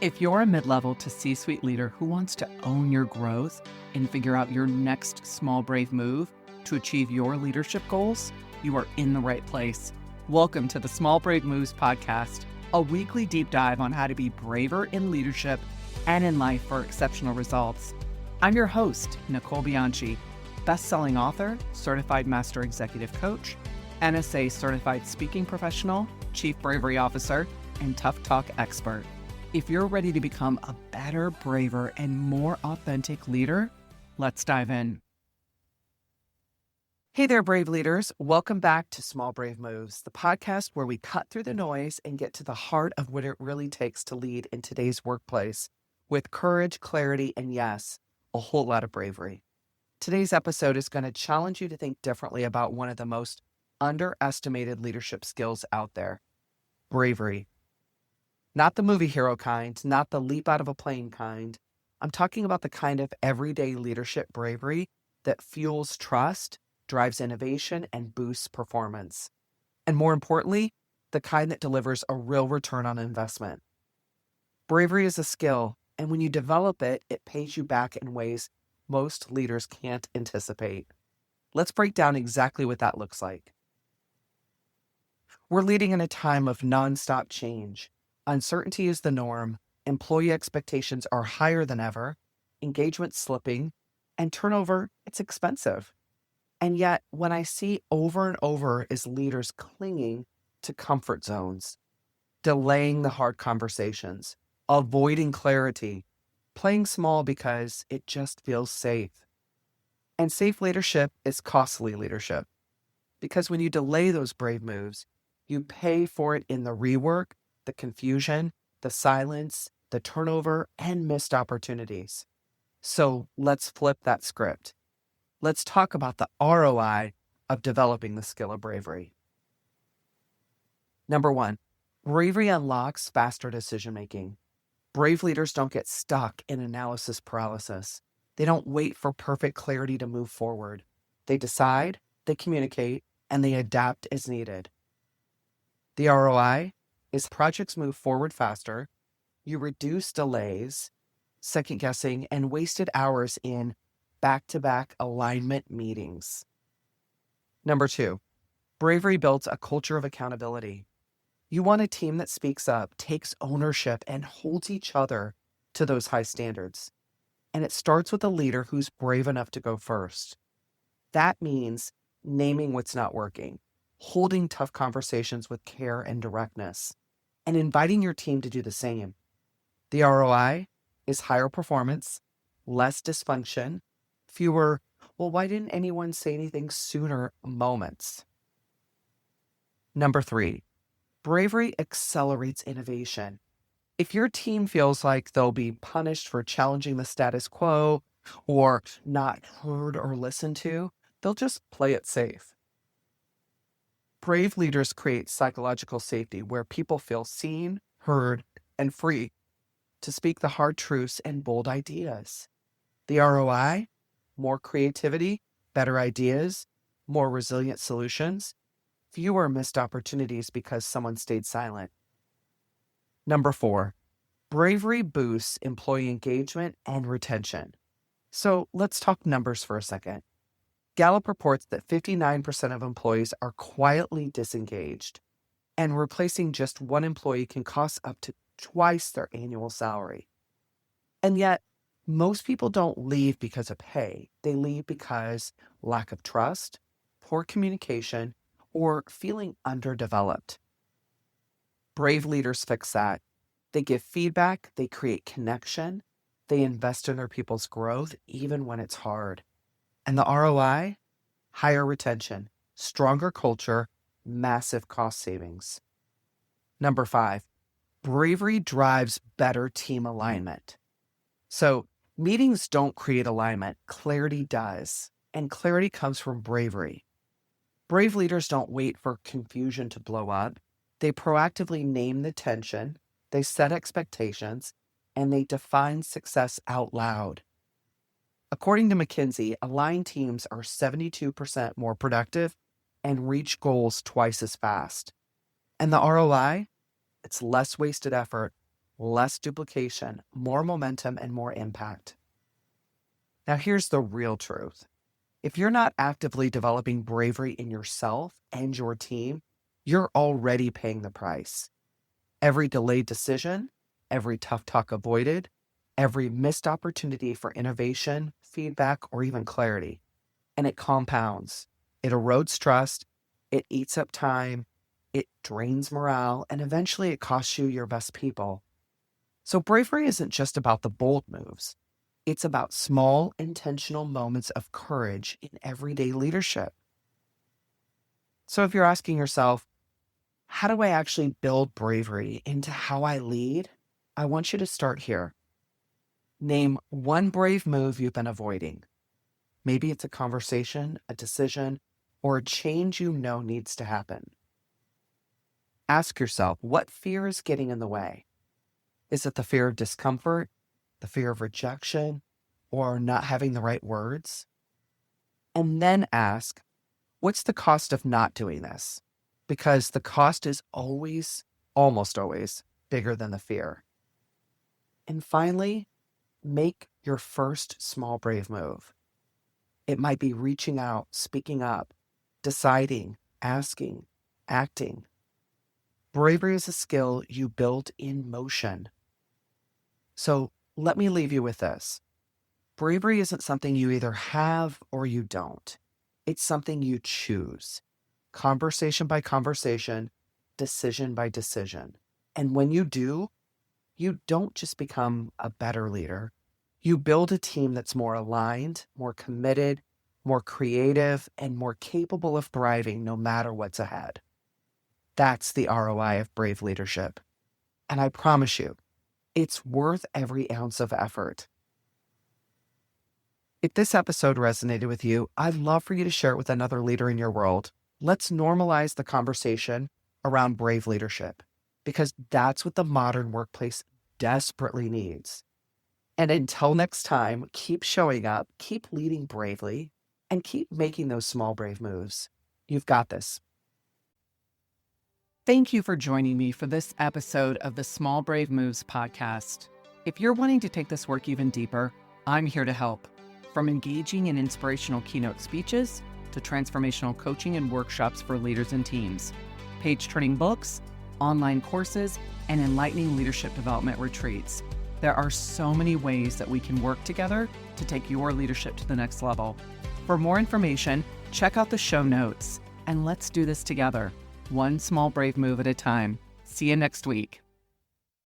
If you're a mid-level to C-suite leader who wants to own your growth and figure out your next small, brave move to achieve your leadership goals, you are in the right place. Welcome to the Small Brave Moves podcast, a weekly deep dive on how to be braver in leadership and in life for exceptional results. I'm your host, Nicole Bianchi, best-selling author, certified master executive coach, NSA certified speaking professional, chief bravery officer, and tough talk expert. If you're ready to become a better, braver, and more authentic leader, let's dive in. Hey there, brave leaders. Welcome back to Small Brave Moves, the podcast where we cut through the noise and get to the heart of what it really takes to lead in today's workplace with courage, clarity, and yes, a whole lot of bravery. Today's episode is going to challenge you to think differently about one of the most underestimated leadership skills out there, bravery. Not the movie hero kind, not the leap out of a plane kind. I'm talking about the kind of everyday leadership bravery that fuels trust, drives innovation, and boosts performance. And more importantly, the kind that delivers a real return on investment. Bravery is a skill, and when you develop it, it pays you back in ways most leaders can't anticipate. Let's break down exactly what that looks like. We're leading in a time of nonstop change. Uncertainty is the norm, employee expectations are higher than ever, engagement slipping, and turnover, it's expensive. And yet, when I see over and over is leaders clinging to comfort zones, delaying the hard conversations, avoiding clarity, playing small because it just feels safe. And safe leadership is costly leadership, because when you delay those brave moves, you pay for it in the rework, the confusion, the silence, the turnover, and missed opportunities. So let's flip that script. Let's talk about the ROI of developing the skill of bravery. Number one, bravery unlocks faster decision-making. Brave leaders don't get stuck in analysis paralysis. They don't wait for perfect clarity to move forward. They decide, they communicate, and they adapt as needed. The ROI is projects move forward faster, you reduce delays, second guessing, and wasted hours in back-to-back alignment meetings. Number two, bravery builds a culture of accountability. You want a team that speaks up, takes ownership, and holds each other to those high standards. And it starts with a leader who's brave enough to go first. That means naming what's not working, holding tough conversations with care and directness, and inviting your team to do the same. The ROI is higher performance, less dysfunction, fewer, well, why didn't anyone say anything sooner moments. Number three, bravery accelerates innovation. If your team feels like they'll be punished for challenging the status quo or not heard or listened to, they'll just play it safe. Brave leaders create psychological safety where people feel seen, heard, and free to speak the hard truths and bold ideas. The ROI, more creativity, better ideas, more resilient solutions, fewer missed opportunities because someone stayed silent. Number four, bravery boosts employee engagement and retention. So let's talk numbers for a second. Gallup reports that 59% of employees are quietly disengaged, and replacing just one employee can cost up to twice their annual salary. And yet, most people don't leave because of pay. They leave because lack of trust, poor communication, or feeling underdeveloped. Brave leaders fix that. They give feedback, they create connection, they invest in their people's growth even when it's hard. And the ROI? Higher retention, stronger culture, massive cost savings. Number five, bravery drives better team alignment. So meetings don't create alignment, clarity does. And clarity comes from bravery. Brave leaders don't wait for confusion to blow up. They proactively name the tension, they set expectations, and they define success out loud. According to McKinsey, aligned teams are 72% more productive and reach goals twice as fast. And the ROI? It's less wasted effort, less duplication, more momentum, and more impact. Now, here's the real truth. If you're not actively developing bravery in yourself and your team, you're already paying the price. Every delayed decision, every tough talk avoided, every missed opportunity for innovation, feedback, or even clarity. And it compounds. It erodes trust, it eats up time, it drains morale, and eventually it costs you your best people. So bravery isn't just about the bold moves. It's about small, intentional moments of courage in everyday leadership. So if you're asking yourself, how do I actually build bravery into how I lead? I want you to start here. Name one brave move you've been avoiding. Maybe it's a conversation, a decision, or a change you know needs to happen. Ask yourself, what fear is getting in the way? Is it the fear of discomfort, the fear of rejection, or not having the right words? And then ask, what's the cost of not doing this? Because the cost is always, almost always, bigger than the fear. And finally, make your first small brave move. It might be reaching out, speaking up, deciding, asking, acting. Bravery is a skill you build in motion. So let me leave you with this. Bravery isn't something you either have or you don't. It's something you choose, conversation by conversation, decision by decision. And when you do, you don't just become a better leader. You build a team that's more aligned, more committed, more creative, and more capable of thriving no matter what's ahead. That's the ROI of Brave Leadership. And I promise you, it's worth every ounce of effort. If this episode resonated with you, I'd love for you to share it with another leader in your world. Let's normalize the conversation around brave leadership, because that's what the modern workplace desperately needs. And until next time, keep showing up, keep leading bravely, and keep making those small brave moves. You've got this. Thank you for joining me for this episode of the Small Brave Moves podcast. If you're wanting to take this work even deeper, I'm here to help. From engaging in inspirational keynote speeches to transformational coaching and workshops for leaders and teams, page-turning books, online courses, and enlightening leadership development retreats. There are so many ways that we can work together to take your leadership to the next level. For more information, check out the show notes, and let's do this together, one small brave move at a time. See you next week.